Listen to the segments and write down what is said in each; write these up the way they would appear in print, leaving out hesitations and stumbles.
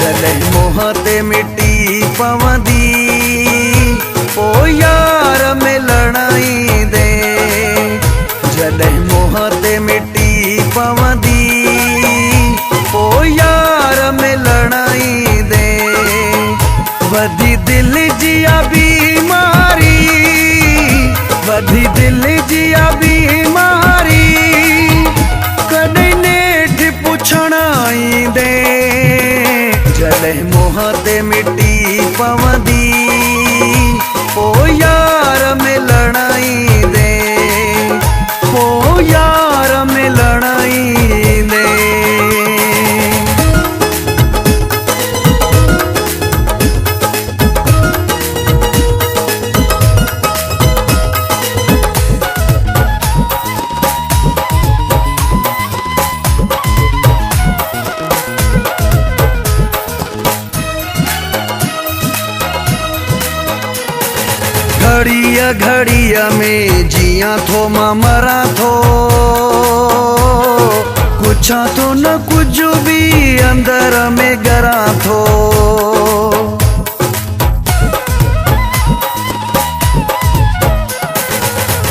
जले मोह ते मिटी पवंदी ओ यार मिलणाई दे। जले मोह ते मिटी पवंदी ओ यार मिलणाई दे। वधी दिल जिया बीमारी, वधी दिल जिया बीमारी, कदे नेठ पुछणाई दे। जले मोह ते मिटी पवंदी ओ यार मिलणाई दे, ओ यार मिलणाई दे। घड़िया घड़िया में जिया थो मां मरा थो, कुछा तो न कुछ भी अंदर में गरा थो।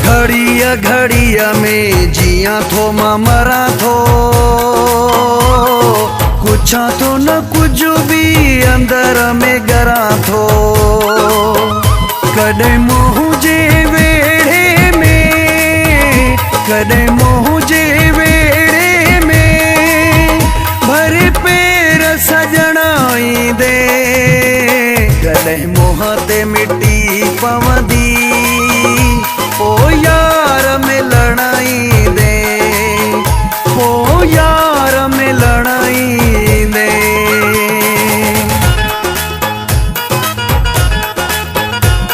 घड़िया घड़िया में जिया थो मां मरा थो, कुछा तो न कुछ भी अंदर में